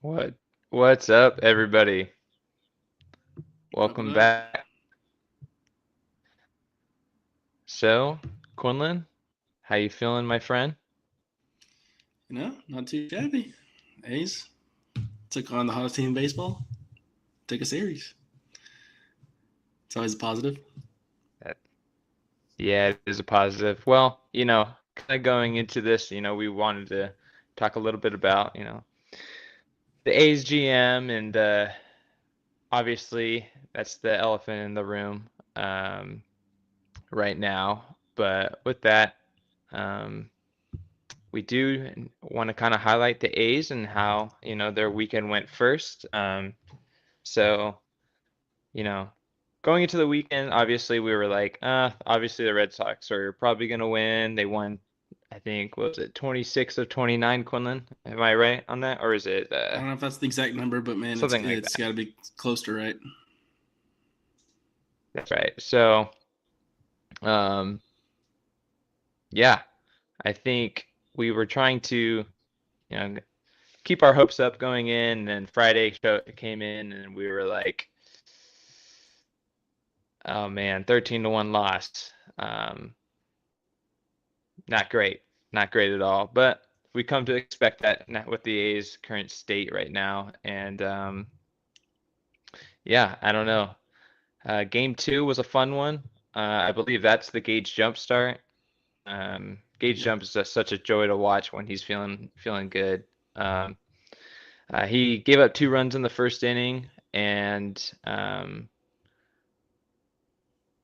What what's up, everybody? What Welcome up? back. So, Quinlan, how you feeling, my friend? Not too shabby. A's took on the hottest team in baseball. Took a series. It's always a positive. Uh, Yeah, it is a positive. Well, kind of going into this, we wanted to talk a little bit about, the A's GM and obviously that's the elephant in the room right now. But with that, um, we do want to kind of highlight the A's and how, their weekend went first. So, you know, going into the weekend, obviously we were like, obviously the Red Sox are probably going to win. They won, I think, what was it 26 of 29, Quinlan? Am I right on that? Or is it I don't know if that's the exact number, but man, it's something like it's that? got to be close to right. That's right. So, um, yeah, I think we were trying to, you know, keep our hopes up going in, and then came in, and we were like, oh man, 13 to 1 loss. Not great. Not great at all. But we come to expect that with the A's current state right now. And yeah, I don't know. Game two was a fun one. I believe that's the Gage jump start. Gage Yep. jump is just such a joy to watch when he's feeling good. Um, he gave up 2 runs in the first inning, and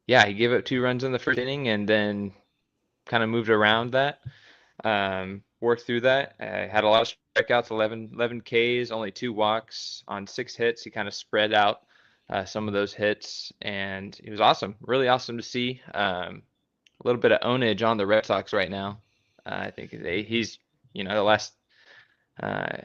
yeah, he gave up 2 runs in the first inning, and then kind of moved around that. Worked through that. Had a lot of strikeouts, 11 Ks, only 2 walks on 6 hits. He kind of spread out some of those hits, and it was awesome. Really awesome to see. A little bit of ownage on the Red Sox right now. I think he's, the last uh,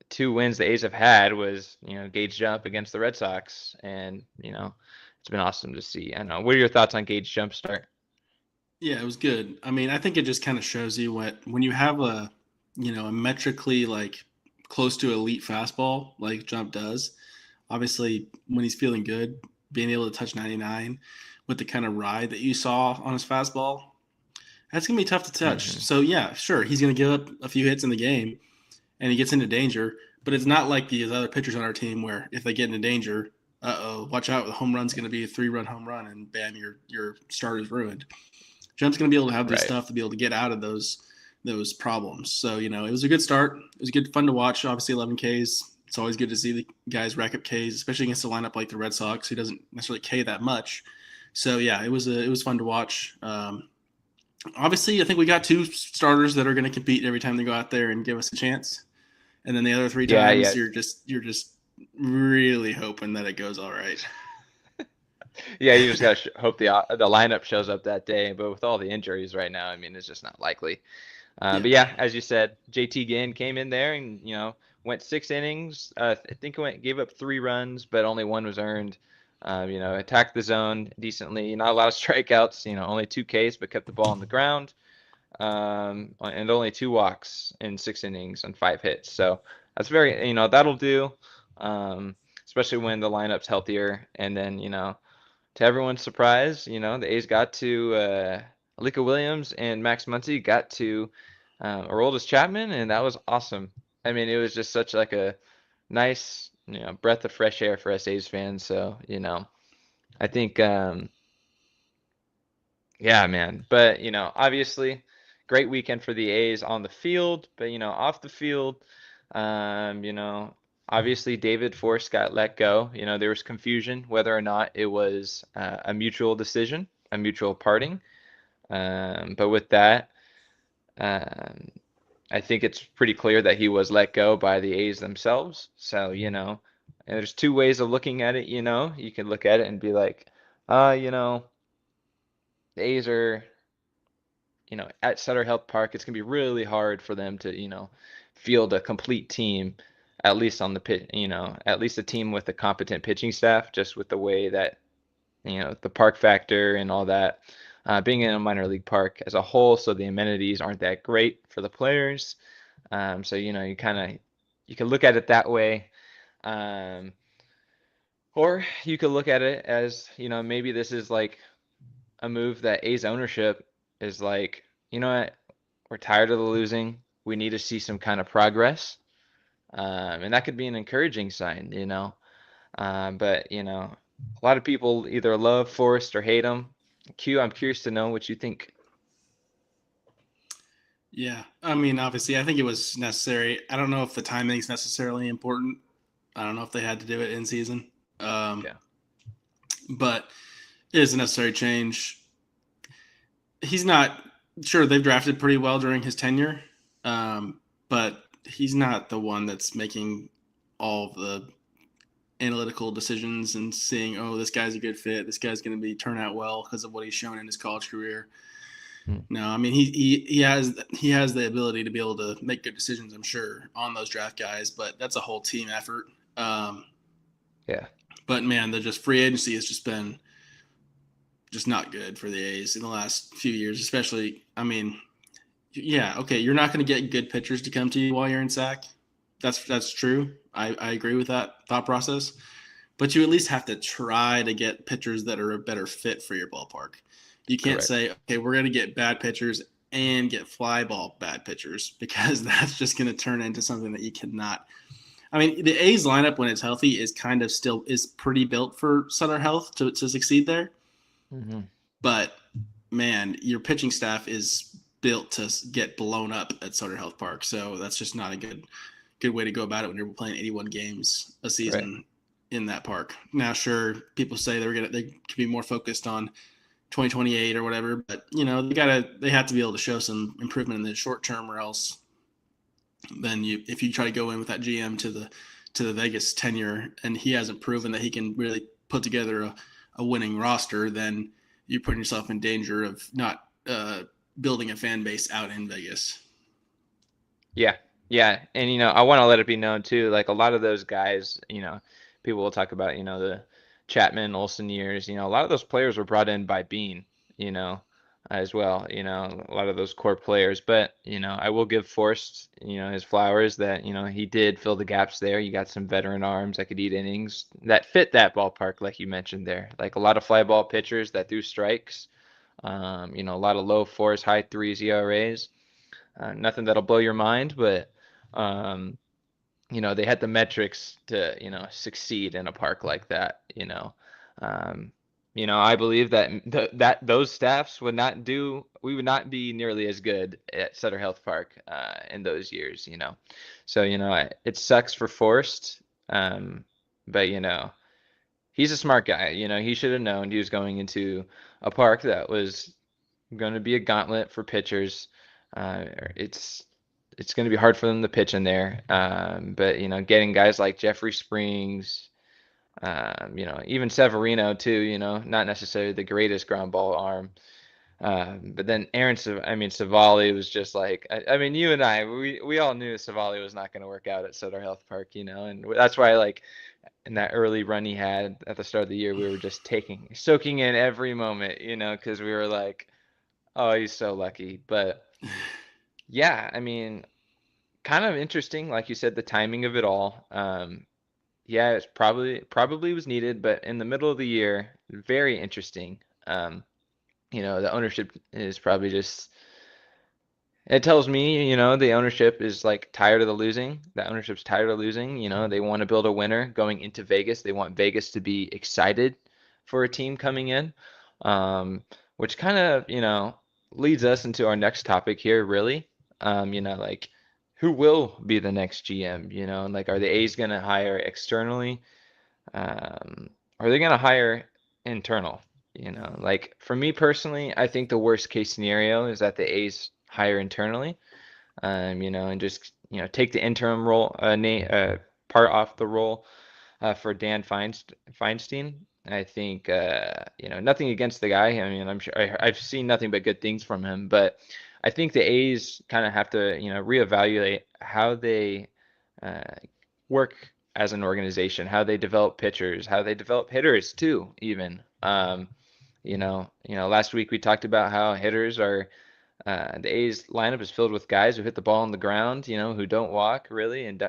2 wins the A's have had was, Gage jump against the Red Sox, and it's been awesome to see. I don't know. What are your thoughts on Gage jump start? Yeah, it was good. I mean, I think it just kind of shows you what when you have a metrically like close to elite fastball like Jump does. Obviously, when he's feeling good, being able to touch 99 with the kind of ride that you saw on his fastball, that's gonna be tough to touch. Hmm. So yeah, sure, he's gonna give up a few hits in the game, and he gets into danger. But it's not like these other pitchers on our team where if they get into danger, watch out, the home run's going to be a 3-run home run, and bam, your start is ruined. Jump's going to be able to have this Right. stuff to be able to get out of those problems. So it was a good start. It was good fun to watch. Obviously, 11 Ks. It's always good to see the guys rack up Ks, especially against a lineup like the Red Sox, who doesn't necessarily K that much. So yeah, it was fun to watch. Obviously, I think we got two starters that are going to compete every time they go out there and give us a chance. And then the other three Yeah, times, yeah. you're just really hoping that it goes all right. Yeah, you just gotta hope the lineup shows up that day. But with all the injuries right now, I mean, it's just not likely. Yeah, But yeah, as you said, JT Ginn came in there and went 6 innings. I think gave up 3 runs, but only one was earned. Attacked the zone decently. Not a lot of strikeouts. Only 2 Ks, but kept the ball on the ground. And only 2 walks in 6 innings and 5 hits. So that's very, that'll do. Um, Especially when the lineup's healthier. And then, to everyone's surprise, the A's got to Alika Williams and Max Muncy got to Aroldis Chapman, and that was awesome. I mean, it was just such like a nice, breath of fresh air for us A's fans. So, I think, yeah, man. But, obviously, great weekend for the A's on the field, but, off the field, um, you know, obviously David Force got let go. There was confusion whether or not it was a mutual decision, a mutual parting. But with that, um, I think it's pretty clear that he was let go by the A's themselves. So, and there's two ways of looking at it, You can look at it and be like, uh, you know, the A's are, at Sutter Health Park, it's gonna be really hard for them to, field a complete team, at least on the pit, at least a team with a competent pitching staff, just with the way that, the park factor and all that. Being in a minor league park as a whole, so the amenities aren't that great for the players. So, you kind of you can look at it that way. Um, or you could look at it as, maybe this is like a move that A's ownership is like, you know what, we're tired of the losing. We need to see some kind of progress. And that could be an encouraging sign. But, a lot of people either love Forrest or hate him. Q, I'm curious to know what you think. Yeah, I mean, obviously, I think it was necessary. I don't know if the timing is necessarily important. I don't know if they had to do it in season, um, Yeah. but it is a necessary change. He's not sure they've drafted pretty well during his tenure, but he's not the one that's making all the analytical decisions and seeing, oh, this guy's a good fit. This guy's going to be turn out well because of what he's shown in his college career. Hmm. No, I mean he has the ability to be able to make good decisions, I'm sure, on those draft guys, but that's a whole team effort. Yeah. But man, the just free agency has just been just not good for the A's in the last few years, especially. I mean, yeah, okay, you're not going to get good pitchers to come to you while you're in SAC. That's true. I agree with that thought process. But you at least have to try to get pitchers that are a better fit for your ballpark. You can't Correct. say, okay, we're going to get bad pitchers and get fly ball bad pitchers because that's just going to turn into something that you cannot. I mean, the A's lineup when it's healthy is kind of still is pretty built for Sutter Health to succeed there. Hmm. But man, your pitching staff is built to get blown up at Sutter Health Park. So that's just not a good way to go about it when you're playing 81 games a Right. season in that park. Now, sure, people say they could be more focused on 2028 or whatever, but they have to be able to show some improvement in the short term, or else then if you try to go in with that GM to the Vegas tenure and he hasn't proven that he can really put together a winning roster, then you're putting yourself in danger of not building a fan base out in Vegas. Yeah. Yeah. And, I want to let it be known too, like a lot of those guys, people will talk about, the Chapman, Olsen years, a lot of those players were brought in by Bean, you know, as well, a lot of those core players. But, I will give Forrest, his flowers that, he did fill the gaps there. You got some veteran arms that could eat innings that fit that ballpark, like you mentioned there. Like a lot of fly ball pitchers that threw strikes, a lot of low fours, high threes ERAs. Nothing that'll blow your mind, but um, they had the metrics to, succeed in a park like that. Um, I believe that that those staffs would not do. We would not be nearly as good at Sutter Health Park in those years. So it sucks for Forrest, but he's a smart guy. He should have known he was going into a park that was going to be a gauntlet for pitchers. Uh, it's it's going to be hard for them to pitch in there. But getting guys like Jeffrey Springs, even Severino too. Not necessarily the greatest ground ball arm. But then Savali was just like, I mean, you and I, we all knew Savali was not going to work out at Sutter Health Park, and that's why, like, in that early run he had at the start of the year, we were just soaking in every moment, because we were like, oh, he's so lucky. But yeah, I mean, kind of interesting, like you said, the timing of it all. Yeah, it's probably was needed, but in the middle of the year, very interesting. The ownership is probably just it tells me, the ownership is like tired of the losing. The ownership's tired of losing. They want to build a winner going into Vegas. They want Vegas to be excited for a team coming in, um, which kind of, leads us into our next topic here, really. Like who will be the next GM? Like are the A's going to hire externally? Are they going to hire internal? Like for me personally, I think the worst case scenario is that the A's hire internally, and just take the interim role part off the role for Dan Feinstein. I think nothing against the guy. I mean, I'm sure I've seen nothing but good things from him, but I think the A's kind of have to reevaluate how they uh, work as an organization, how they develop pitchers, how they develop hitters too, even. Last week we talked about how hitters are The A's lineup is filled with guys who hit the ball on the ground, who don't walk really, and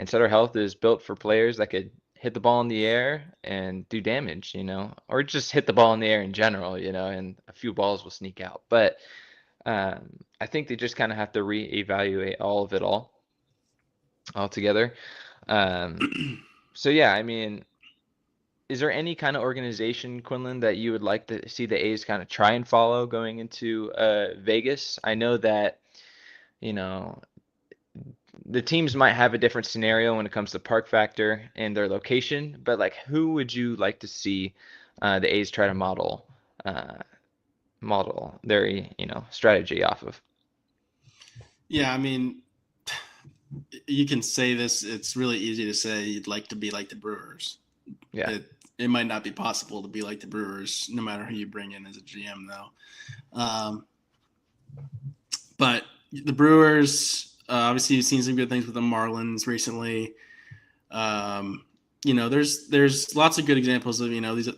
Sutter Health is built for players that could hit the ball in the air and do damage, or just hit the ball in the air in general, and a few balls will sneak out. But I think they just kind of have to reevaluate all of it all together. Um, so yeah, I mean, is there any kind of organization, Quinlan, that you would like to see the A's kind of try and follow going into Vegas? I know that, you know, the teams might have a different scenario when it comes to park factor and their location, but like who would you like to see the A's try to uh, model their, strategy off of? Yeah, I mean, you can say this. It's really easy to say you'd like to be like the Brewers. Yeah. It might not be possible to be like the Brewers, no matter who you bring in as a GM, though. But the Brewers, obviously, you've seen some good things with the Marlins recently. There's lots of good examples of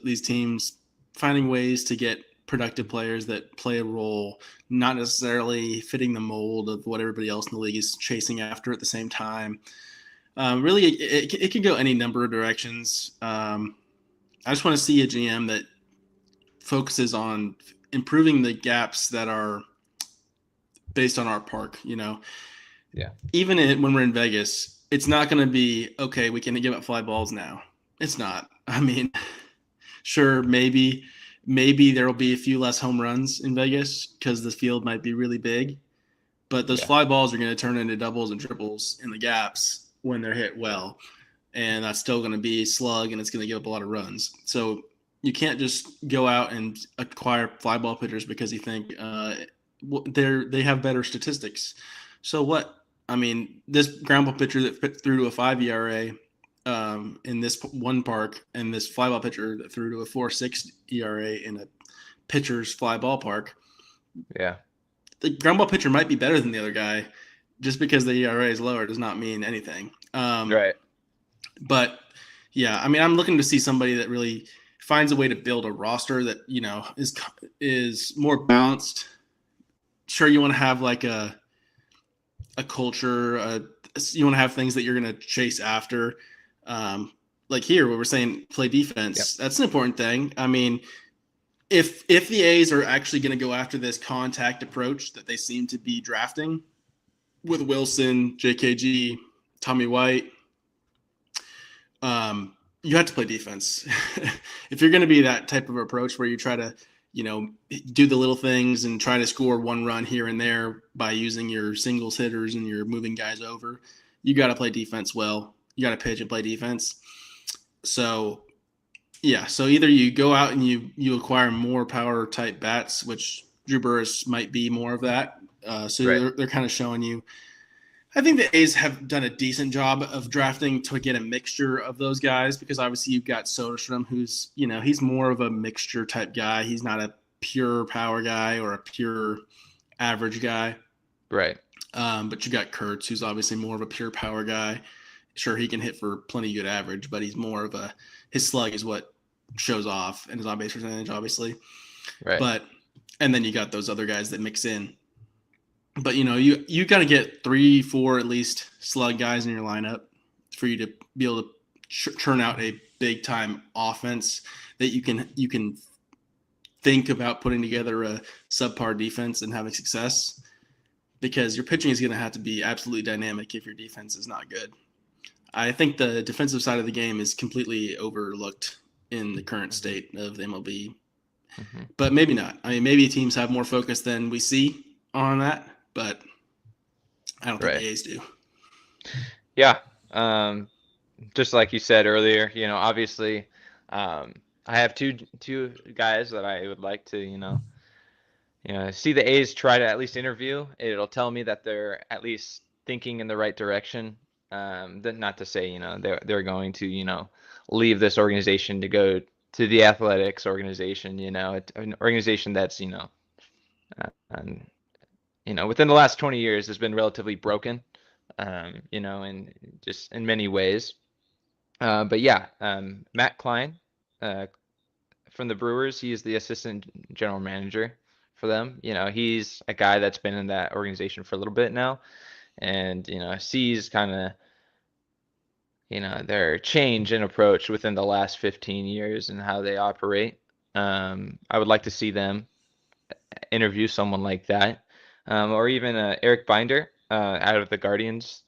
these teams finding ways to get productive players that play a role, not necessarily fitting the mold of what everybody else in the league is chasing after at the same time. Really, it can go any number of directions. I just want to see a GM that focuses on improving the gaps that are based on our park. Yeah. Even when we're in Vegas, it's not going to be okay. We can give up fly balls now. It's not. I mean, sure, maybe there will be a few less home runs in Vegas because the field might be really big, but those fly balls are going to turn into doubles and triples in the gaps when they're hit well, and that's still going to be slug, and it's going to give up a lot of runs. So you can't just go out and acquire fly ball pitchers because you think they have better statistics. So what? I mean, this ground ball pitcher that fit through to a 5 ERA in this one park, and this fly ball pitcher that threw to a 4.6 ERA in a pitcher's fly ball park. Yeah. The ground ball pitcher might be better than the other guy. Just because the ERA is lower does not mean anything. Right. But yeah, I mean, I'm looking to see somebody that really finds a way to build a roster that is more balanced. Sure, you want to have like a culture. You want to have things that you're going to chase after. Like here, where we're saying play defense. Yep. That's an important thing. I mean, if the A's are actually going to go after this contact approach that they seem to be drafting with Wilson, JKG, Tommy White, you have to play defense. If you're going to be that type of approach where you try to, do the little things and try to score one run here and there by using your singles hitters and you're moving guys over, you got to play defense well. You got to pitch and play defense. So, yeah. So either you go out and you acquire more power type bats, which Drew Burress might be more of that. They're kind of showing you. I think the A's have done a decent job of drafting to get a mixture of those guys because obviously you've got Soderstrom, who's, he's more of a mixture type guy. He's not a pure power guy or a pure average guy. Right. But you got Kurtz, who's obviously more of a pure power guy. Sure, he can hit for plenty good average, but he's more of his slug is what shows off and his on-base percentage, obviously. Right. And then you got those other guys that mix in. But, you got to get 3-4 at least slug guys in your lineup for you to be able to churn out a big-time offense that you can think about putting together a subpar defense and having success because your pitching is going to have to be absolutely dynamic if your defense is not good. I think the defensive side of the game is completely overlooked in the current state of the MLB. Mm-hmm. But maybe not. I mean, maybe teams have more focus than we see on that. But I don't think the A's do. Yeah. Just like you said earlier, obviously, I have two guys that I would like to, see the A's try to at least interview. It'll tell me that they're at least thinking in the right direction. Not to say, they're going to, leave this organization to go to the athletics organization, an organization that's, within the last 20 years has been relatively broken, in just in many ways. But yeah, Matt Klein, from the Brewers, he is the assistant general manager for them. He's a guy that's been in that organization for a little bit now, and sees kind of their change in approach within the last 15 years and how they operate. I would like to see them interview someone like that, or even Eric Binder out of the Guardians.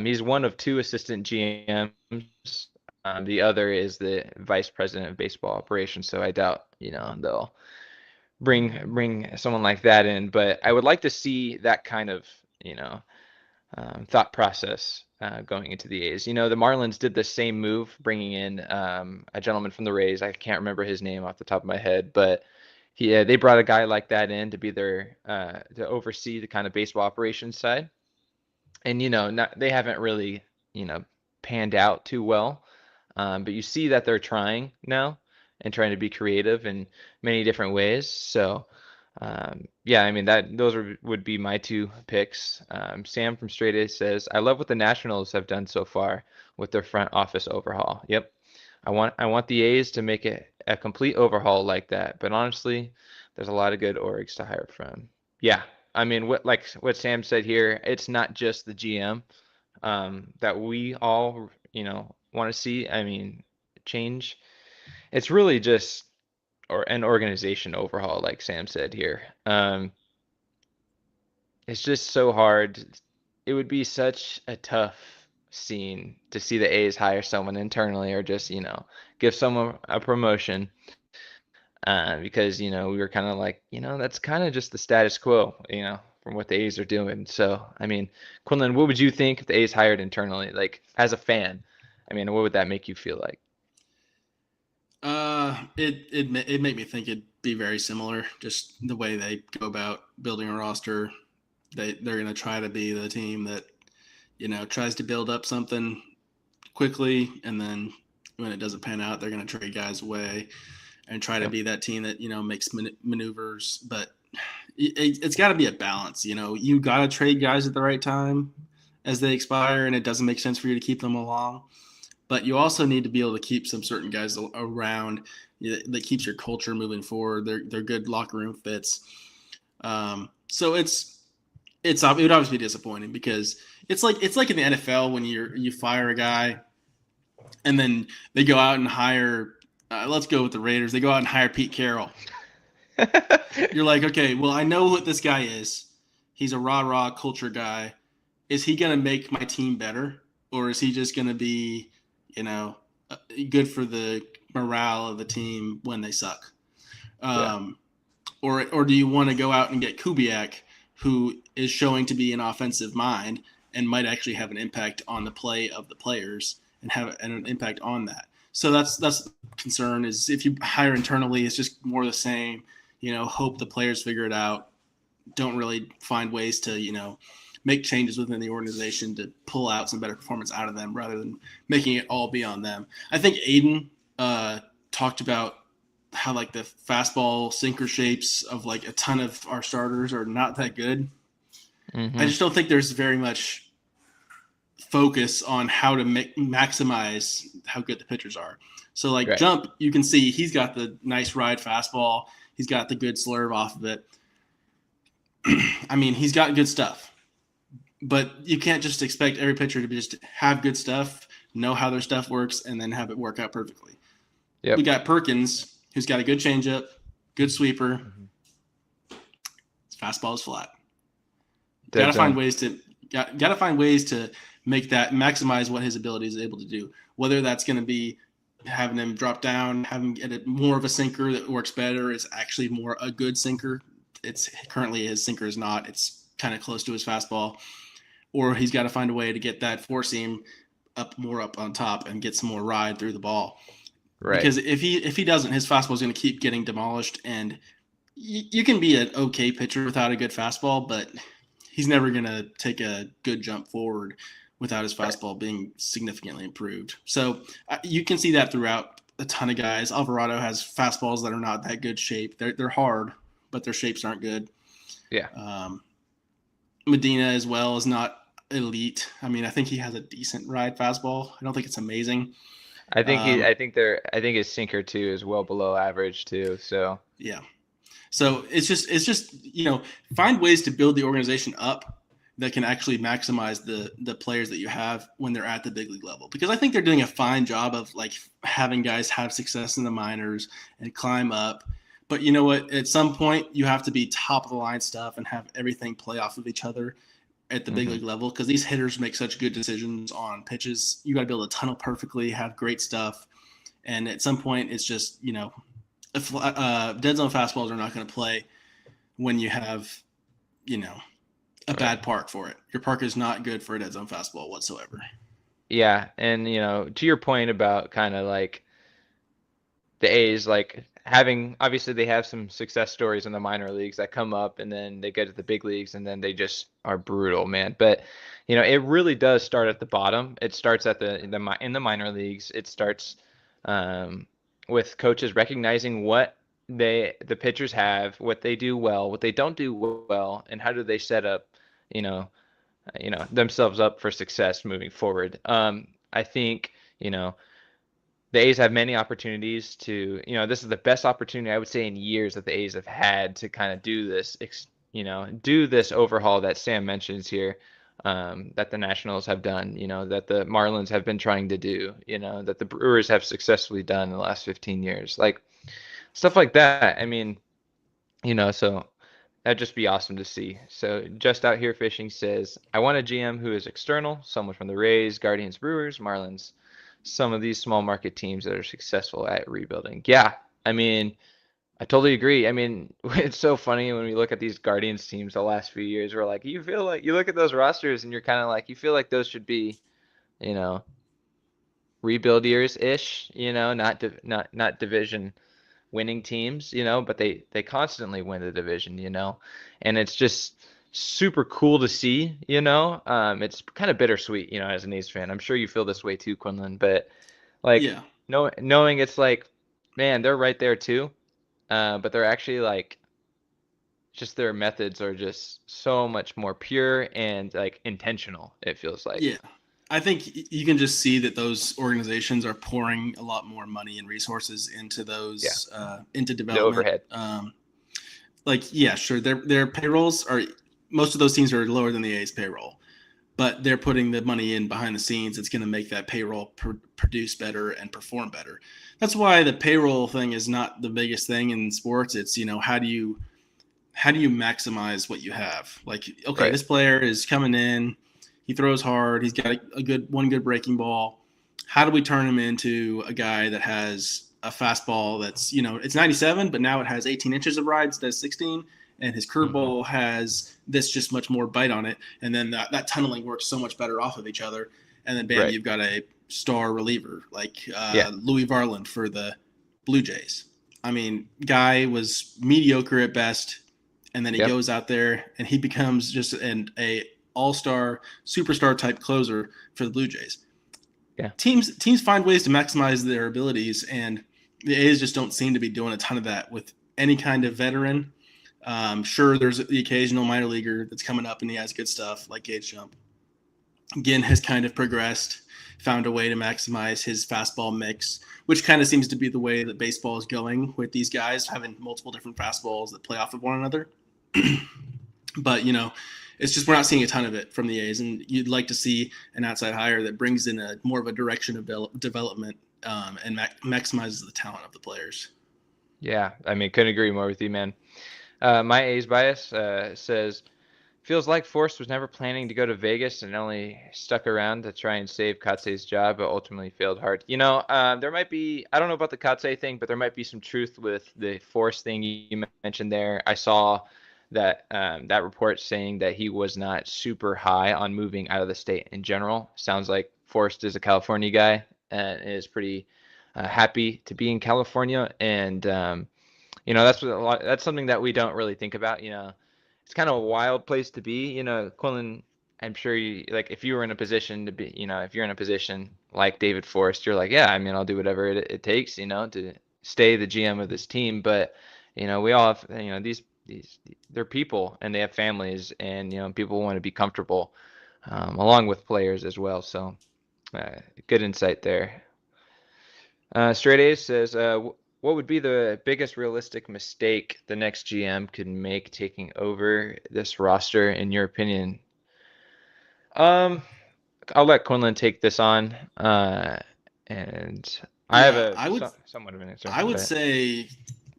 He's one of two assistant GMs. The other is the vice president of baseball operations. So I doubt they'll bring someone like that in. But I would like to see that kind of thought process going into the A's. The Marlins did the same move, bringing in a gentleman from the Rays. I can't remember his name off the top of my head, but they brought a guy like that in to be their to oversee the kind of baseball operations side. And they haven't really panned out too well, but you see that they're trying now and trying to be creative in many different ways. So yeah, I mean those would be my two picks. Sam from Straight A says, "I love what the Nationals have done so far with their front office overhaul." Yep, I want the A's to make it a complete overhaul like that. But honestly, there's a lot of good orgs to hire from. Yeah, I mean what Sam said here, it's not just the GM that we all want to see. I mean, change. It's really just an organization overhaul, like Sam said here. It's just so hard. It would be such a tough scene to see the A's hire someone internally or just, give someone a promotion. Because, we were kind of like, that's kind of just the status quo, from what the A's are doing. So, I mean, Quinlan, what would you think if the A's hired internally, like as a fan? I mean, what would that make you feel like? It made me think it'd be very similar. Just the way they go about building a roster. They're gonna try to be the team that tries to build up something quickly, and then when it doesn't pan out, they're gonna trade guys away and try to be that team that makes maneuvers. But it's got to be a balance. You got to trade guys at the right time as they expire, and it doesn't make sense for you to keep them along. But you also need to be able to keep some certain guys around that keeps your culture moving forward. They're good locker room fits. So it would obviously be disappointing because it's like in the NFL when you fire a guy and then they go out and hire. Let's go with the Raiders. They go out and hire Pete Carroll. You're like, okay, well, I know what this guy is. He's a rah-rah culture guy. Is he going to make my team better? Or is he just going to be, good for the morale of the team when they suck? Yeah. Or do you want to go out and get Kubiak, who is showing to be an offensive mind and might actually have an impact on the play of the players and have an impact on that? So that's the concern is if you hire internally, it's just more of the same, hope the players figure it out. Don't really find ways to, make changes within the organization to pull out some better performance out of them rather than making it all be on them. I think Aiden talked about how like the fastball sinker shapes of like a ton of our starters are not that good. Mm-hmm. I just don't think there's very much focus on how to maximize how good the pitchers are. So like Right. Jump, you can see he's got the nice ride fastball. He's got the good slurve off of it. I mean, he's got good stuff, but you can't just expect every pitcher to just have good stuff, know how their stuff works, and then have it work out perfectly. Yep. We got Perkins, who's got a good changeup, good sweeper. His fastball is flat. Got to find ways to make that maximize what his ability is able to do. Whether that's going to be having him drop down, having get it more of a sinker that works better, is actually more a good sinker. It's currently his sinker is not. It's kind of close to his fastball, or he's got to find a way to get that four seam up on top and get some more ride through the ball. Right. Because if he doesn't, his fastball is going to keep getting demolished, and you can be an okay pitcher without a good fastball, but he's never going to take a good jump forward without his fastball being significantly improved. So you can see that throughout a ton of guys. Alvarado has fastballs that are not that good shape. They're hard, but their shapes aren't good. Yeah. Medina as well is not elite. I mean, I think he has a decent ride fastball. I don't think it's amazing. I think his sinker too is well below average too. So yeah. So it's just find ways to build the organization up that can actually maximize the players that you have when they're at the big league level. Because I think they're doing a fine job of like having guys have success in the minors and climb up. But you know what? At some point, you have to be top of the line stuff and have everything play off of each other at the big league level, because these hitters make such good decisions on pitches. You got to be able to tunnel perfectly, have great stuff. And at some point, it's just, if, dead zone fastballs are not going to play when you have, a bad park for it. Your park is not good for a dead zone fastball whatsoever. Yeah, and to your point about kind of like the A's, like having obviously they have some success stories in the minor leagues that come up and then they get to the big leagues and then they just are brutal, man. But it really does start at the bottom. It starts at in the minor leagues. It starts with coaches recognizing what the pitchers have, what they do well, what they don't do well, and how do they set up, you know, themselves up for success moving forward. I think, the A's have many opportunities to, this is the best opportunity I would say in years that the A's have had to kind of do this, do this overhaul that Sam mentions here, that the Nationals have done, that the Marlins have been trying to do, that the Brewers have successfully done in the last 15 years, like stuff like that. I mean, so that'd just be awesome to see. So just out here fishing says, I want a GM who is external, someone from the Rays, Guardians, Brewers, Marlins, some of these small market teams that are successful at rebuilding. Yeah, I mean, I totally agree. I mean, it's so funny when we look at these Guardians teams the last few years. We're like, you feel like you look at those rosters and you're kind of like, you feel like those should be, you know, rebuild years ish. Not division winning teams, but they constantly win the division, and it's just super cool to see, it's kind of bittersweet, as an A's fan. I'm sure you feel this way too, Quinlan, but like Yeah. knowing it's like, man, they're right there too, but they're actually like, just their methods are just so much more pure and like intentional, it feels like. Yeah. I think you can just see that those organizations are pouring a lot more money and resources into Yeah, those into the development. overhead. Yeah, sure, their payrolls are, most of those teams are lower than the A's payroll, but they're putting the money in behind the scenes. It's going to make that payroll produce better and perform better. That's why the payroll thing is not the biggest thing in sports. It's how do you maximize what you have? Like, okay, Right. this player is coming in, he throws hard, he's got a good breaking ball. How do we turn him into a guy that has a fastball that's, it's 97, but now it has 18 inches of ride instead of 16, and his Hmm. curveball has this just much more bite on it, and then that tunneling works so much better off of each other, and then bam, Right. you've got a star reliever like Yeah. Louis Varland for the Blue Jays. I mean, guy was mediocre at best, and then he Yep. goes out there and he becomes just a all-star superstar type closer for the Blue Jays. Yeah. Teams find ways to maximize their abilities, and the A's just don't seem to be doing a ton of that with any kind of veteran. Sure, there's the occasional minor leaguer that's coming up and he has good stuff like Gage Jump. Ginn has kind of progressed, found a way to maximize his fastball mix, which kind of seems to be the way that baseball is going with these guys having multiple different fastballs that play off of one another. But it's just we're not seeing a ton of it from the A's, and you'd like to see an outside hire that brings in a more of a direction of development, and maximizes the talent of the players. Yeah. I mean, couldn't agree more with you, man. My A's bias says, feels like Forrest was never planning to go to Vegas and only stuck around to try and save Katse's job, but ultimately failed hard. There might be, I don't know about the Katse thing, but there might be some truth with the Forrest thing you mentioned there. I saw that report saying that he was not super high on moving out of the state in general. Sounds like Forrest is a California guy and is pretty happy to be in California, and that's something that we don't really think about. It's kind of a wild place to be. Quillen, I'm sure you like if you were in a position to be, if you're in a position like David Forrest, you're like, yeah, I mean, I'll do whatever it takes, to stay the GM of this team. But we all have, these they're people and they have families, and people want to be comfortable, along with players as well. So good insight there. Straight A's says, what would be the biggest realistic mistake the next GM could make taking over this roster, in your opinion? Um, I'll let Quinlan take this on, and I have Yeah, a somewhat of an answer. I would But say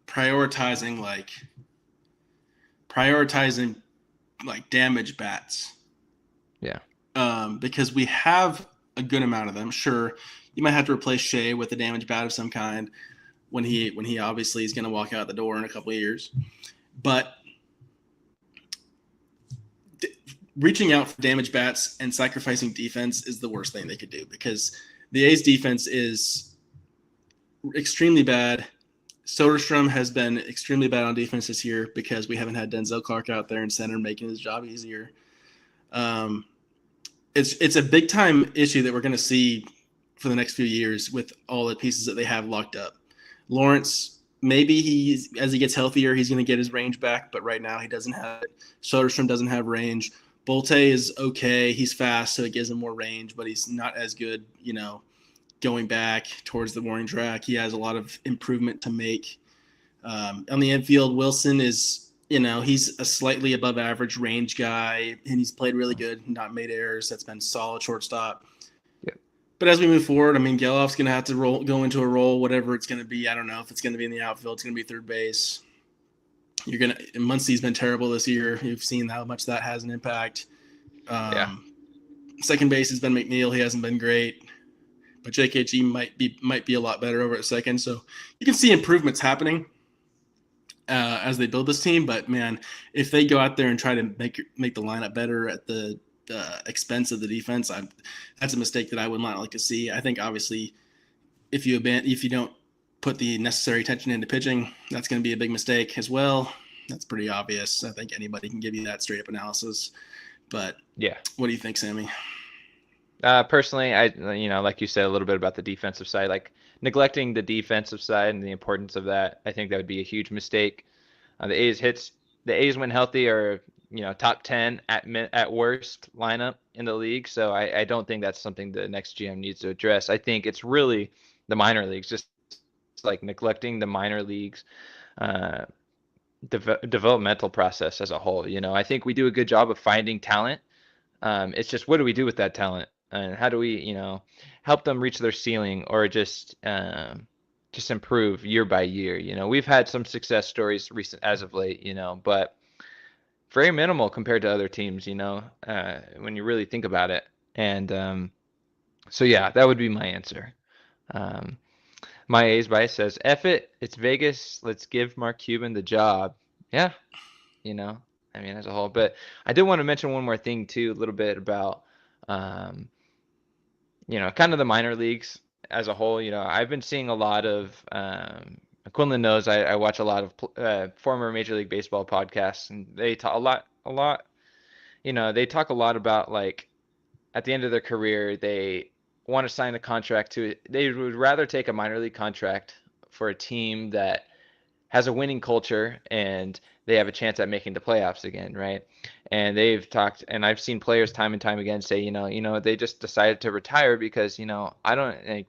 prioritizing prioritizing like damage bats. yeah, Because we have a good amount of them. Sure, you might have to replace Shea with a damage bat of some kind when he obviously is going to walk out the door in a couple of years. But reaching out for damage bats and sacrificing defense is the worst thing they could do, because the A's defense is extremely bad. Soderstrom has been extremely bad on defense this year because we haven't had Denzel Clark out there in center making his job easier. It's a big time issue that we're going to see for the next few years with all the pieces that they have locked up. Lawrence, maybe as he gets healthier, he's going to get his range back, but right now he doesn't have it. Soderstrom doesn't have range. Bolte is okay. He's fast, so it gives him more range, but he's not as good, going back towards the warning track. He has a lot of improvement to make. On the infield, Wilson is, he's a slightly above average range guy, and he's played really good, not made errors. That's been solid shortstop. Yep. But as we move forward, I mean, Gelof's going to have to go into a role, whatever it's going to be. I don't know if it's going to be in the outfield. It's going to be third base. Muncy's been terrible this year. You've seen how much that has an impact. Second base has been McNeil. He hasn't been great. But JKG might be a lot better over at second. So you can see improvements happening as they build this team. But, man, if they go out there and try to make the lineup better at the expense of the defense, that's a mistake that I would not like to see. I think, obviously, if you don't put the necessary attention into pitching, that's going to be a big mistake as well. That's pretty obvious. I think anybody can give you that straight-up analysis. But yeah, what do you think, Sammy? Personally, I like you said a little bit about the defensive side, like neglecting the defensive side and the importance of that. I think that would be a huge mistake. The A's when healthy are top 10 at worst lineup in the league. So I don't think that's something the next GM needs to address. I think it's really the minor leagues, just like neglecting the minor leagues developmental process as a whole. I think we do a good job of finding talent. It's just, what do we do with that talent? And how do we, help them reach their ceiling, or just improve year by year? We've had some success stories recent as of late, but very minimal compared to other teams, when you really think about it. And so yeah, that would be my answer. My A's bias says, F it, it's Vegas, let's give Mark Cuban the job. Yeah, as a whole. But I did want to mention one more thing too, a little bit about kind of the minor leagues as a whole. I've been seeing a lot of Quinlan knows I watch a lot of former Major League Baseball podcasts, and they talk a lot. They talk a lot about, like, at the end of their career, they want to sign a contract they would rather take a minor league contract for a team that has a winning culture and they have a chance at making the playoffs again, right? And they've talked, and I've seen players time and time again say, they just decided to retire because, they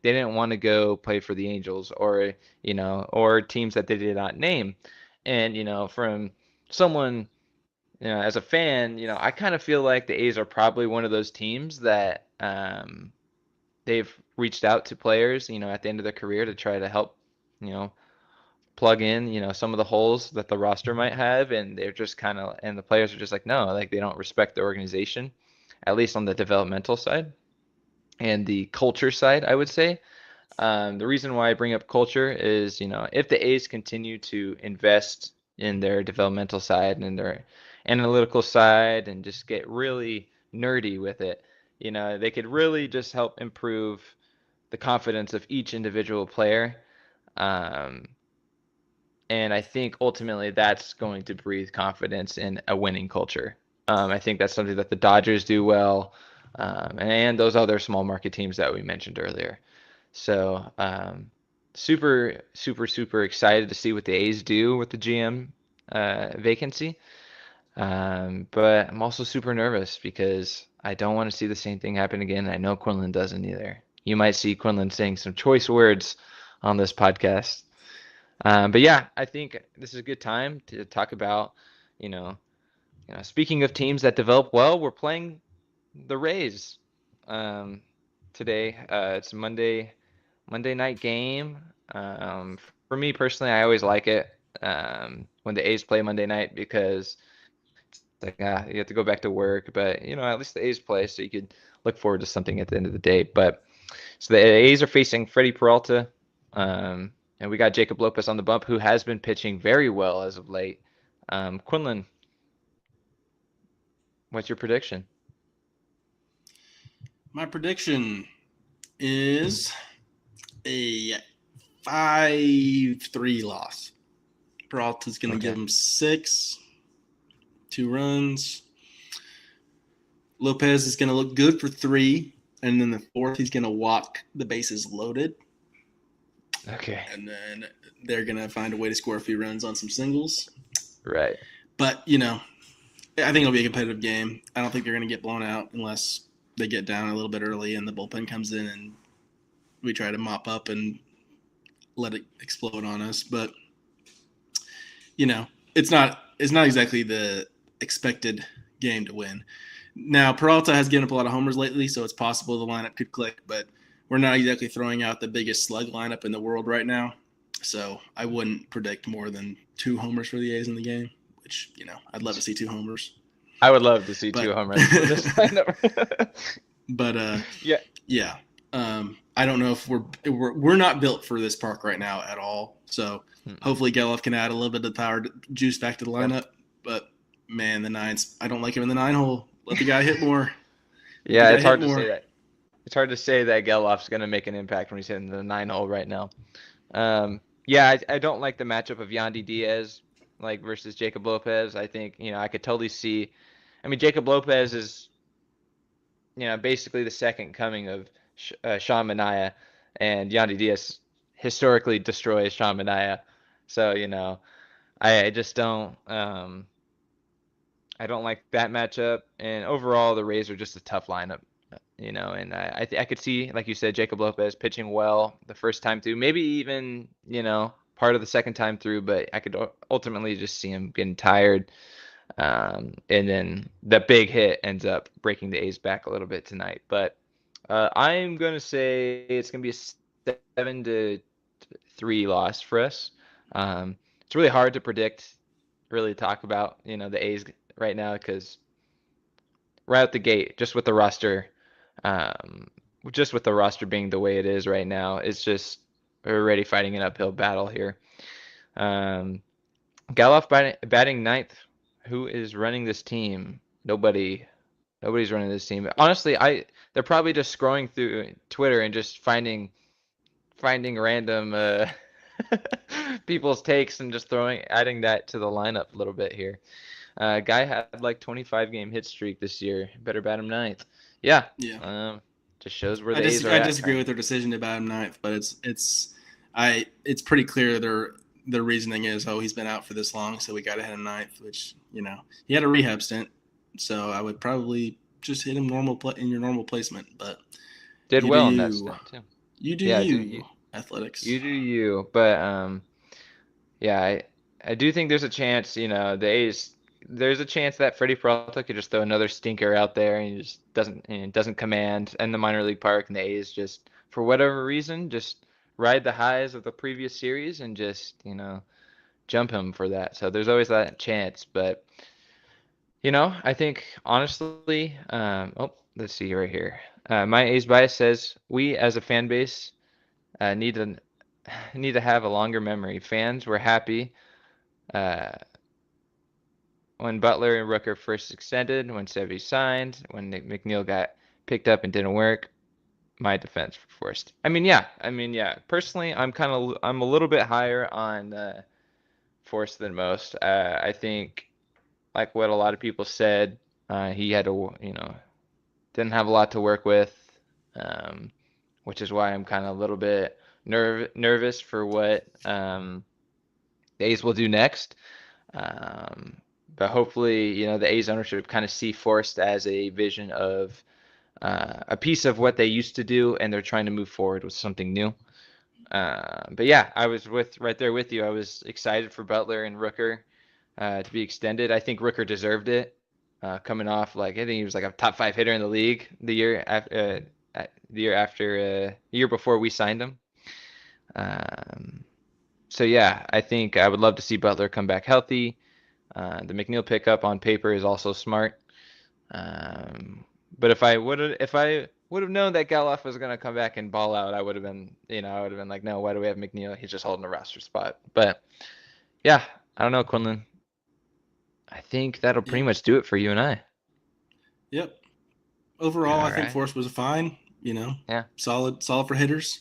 didn't want to go play for the Angels or teams that they did not name. And, from someone, as a fan, I kind of feel like the A's are probably one of those teams that they've reached out to players, at the end of their career to try to help, plug in, some of the holes that the roster might have, and they're just and the players are just like, no, like, they don't respect the organization, at least on the developmental side and the culture side, I would say. The reason why I bring up culture is, if the A's continue to invest in their developmental side and their analytical side and just get really nerdy with it, they could really just help improve the confidence of each individual player. And I think ultimately that's going to breathe confidence in a winning culture. I think that's something that the Dodgers do well, and those other small market teams that we mentioned earlier. So super, super, super excited to see what the A's do with the GM vacancy. But I'm also super nervous because I don't want to see the same thing happen again. I know Quinlan doesn't either. You might see Quinlan saying some choice words on this podcast. But yeah, I think this is a good time to talk about, you know, speaking of teams that develop well, we're playing the Rays um, today. It's a Monday night game. For me personally, I always like it when the A's play Monday night because it's like you have to go back to work, but at least the A's play, so you could look forward to something at the end of the day. But so the A's are facing Freddy Peralta, and we got Jacob Lopez on the bump, who has been pitching very well as of late. Quinlan, what's your prediction? My prediction is a 5-3 loss. Peralta's going to give Okay. him 6, 2 runs. Lopez is going to look good for 3, and then the 4th he's going to walk the bases loaded. Okay. And then they're going to find a way to score a few runs on some singles. Right. But, I think it'll be a competitive game. I don't think they're going to get blown out unless they get down a little bit early and the bullpen comes in and we try to mop up and let it explode on us. But, it's not exactly the expected game to win. Now, Peralta has given up a lot of homers lately, so it's possible the lineup could click, but we're not exactly throwing out the biggest slug lineup in the world right now. So I wouldn't predict more than 2 homers for the A's in the game, which, I'd love to see 2 homers. I would love to see But 2 home runs for this lineup. but Yeah. I don't know if we're not built for this park right now at all. So hopefully Gelof can add a little bit of power juice back to the lineup. But man, the nines, I don't like him in the 9 hole. Let the guy hit more. Yeah, it's hard to say that. It's hard to say that Gelof's going to make an impact when he's hitting the 9 hole right now. Yeah, I don't like the matchup of Yandy Diaz versus Jacob Lopez. I think, I could totally see. I mean, Jacob Lopez is, basically the second coming of Sean Manaea, and Yandy Diaz historically destroys Sean Manaea. So, I just don't. I don't like that matchup, and overall, the Rays are just a tough lineup. And I could see, like you said, Jacob Lopez pitching well the first time through, maybe even, part of the second time through, but I could ultimately just see him getting tired. And then the big hit ends up breaking the A's back a little bit tonight. But I'm going to say it's going to be a 7-3 loss for us. It's really hard to predict, really talk about, the A's right now because right out the gate, um, just with the roster being the way it is right now, it's just we're already fighting an uphill battle here. Um, Gelof batting ninth. Who is running this team? Nobody. Nobody's running this team. Honestly, they're probably just scrolling through Twitter and just finding random people's takes and just adding that to the lineup a little bit here. Guy had like 25 game hit streak this year. Better bat him ninth. Yeah. Yeah. Just shows where the A's are I at. disagree with their decision to bat him ninth, but it's pretty clear their reasoning is, he's been out for this long, so we got to hit him ninth. Which he had a rehab stint, so I would probably just hit him in your normal placement. But did well in that stint too. You do you. Athletics. You do you. But yeah, I do think there's a chance. The A's. There's a chance that Freddy Peralta could just throw another stinker out there and he just doesn't command in the minor league park, and the A's just for whatever reason just ride the highs of the previous series and just jump him for that. So there's always that chance, but I think honestly, let's see right here. My A's bias says we as a fan base need to have a longer memory. Fans were happy. When Butler and Rooker first extended, when Sevy signed, when Nick McNeil got picked up and didn't work, my defense forced. I mean, yeah. Personally, I'm a little bit higher on Force than most. I think, like what a lot of people said, he had to, didn't have a lot to work with, which is why I'm kind of a little bit nervous for what the A's will do next. But hopefully, the A's ownership kind of see Forrest as a vision of a piece of what they used to do, and they're trying to move forward with something new. But yeah, I was right there with you. I was excited for Butler and Rooker to be extended. I think Rooker deserved it. Coming off I think he was like a top 5 hitter in the league the year before we signed him. So yeah, I think I would love to see Butler come back healthy. The McNeil pickup on paper is also smart. But if I would have known that Gelof was gonna come back and ball out, I would have been, like, no, why do we have McNeil? He's just holding a roster spot. But yeah, I don't know, Quinlan. I think that'll pretty Yep. much do it for you and I. Yep. Overall, All I think right. Force was fine. Yeah. Solid for hitters.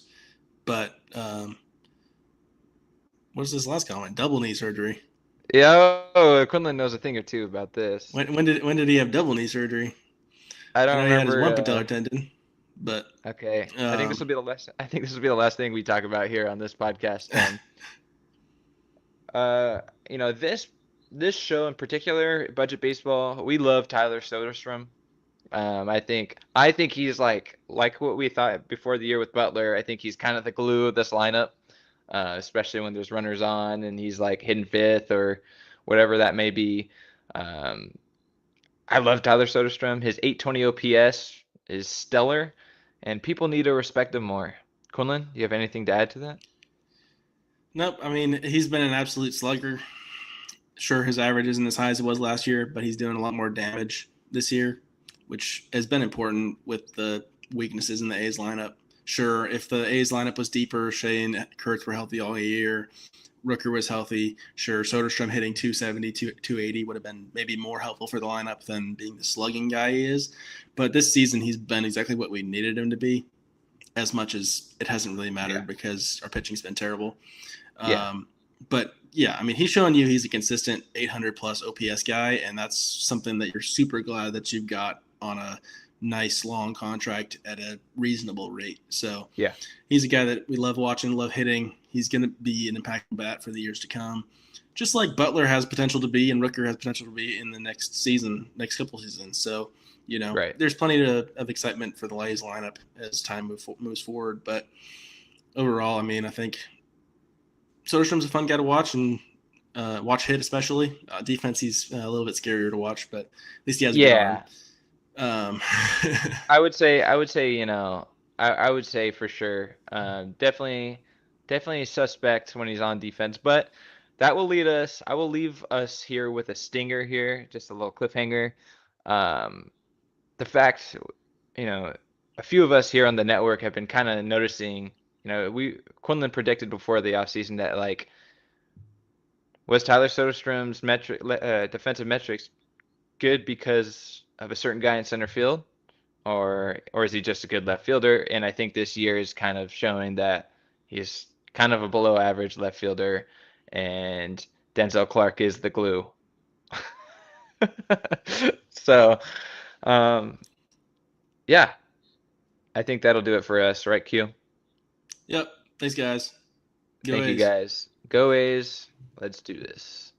But what's this last comment? Double knee surgery. Yeah. Oh, Quinlan knows a thing or two about this. When did he have double knee surgery? I I don't know he had his one remember. patellar tendon, but Okay. I think this will be the last. I think this will be the last thing we talk about here on this podcast. Uh, this show in particular, Budget Baseball, we love Tyler Soderstrom. I think he's like what we thought before the year with Butler. I think he's kind of the glue of this lineup, especially when there's runners on and he's like hitting fifth or whatever that may be. Um, I love Tyler Soderstrom. His 820 OPS is stellar, and people need to respect him more. Quinlan, do you have anything to add to that? nope. I mean, he's been an absolute slugger. Sure, his average isn't as high as it was last year, but he's doing a lot more damage this year, which has been important with the weaknesses in the A's lineup. Sure, if the A's lineup was deeper, Shea and Kurtz were healthy all year, Rooker was healthy, sure, Soderstrom hitting 270, 280 would have been maybe more helpful for the lineup than being the slugging guy he is. But this season, he's been exactly what we needed him to be, as much as it hasn't really Yeah. mattered because our pitching's been terrible. Yeah. But yeah, I mean, he's showing you he's a consistent 800 plus OPS guy, and that's something that you're super glad that you've got on a nice long contract at a reasonable rate. So Yeah. he's a guy that we love watching, love hitting. He's going to be an impactful bat for the years to come, just like Butler has potential to be and Rooker has potential to be in the next couple seasons. So, Right. there's plenty of excitement for the Lays lineup as time moves forward. But overall, I mean, I think Soderstrom's a fun guy to watch and watch hit, especially. Defense, he's a little bit scarier to watch, but at least he has a good arm. Yeah. I would say for sure. Definitely suspect when he's on defense, but that will lead us. I will leave us here with a stinger here, just a little cliffhanger. Um, the fact, you know, a few of us here on the network have been kind of noticing, Quinlan predicted before the offseason that was Tyler Soderstrom's defensive metrics good because of a certain guy in center field, or is he just a good left fielder? And I think this year is kind of showing that he's kind of a below average left fielder, and Denzel Clark is the glue. So, um, yeah, I think that'll do it for us, right, Q? Yep. Thanks, guys. Go Thank you A's. guys. Go A's. Let's do this.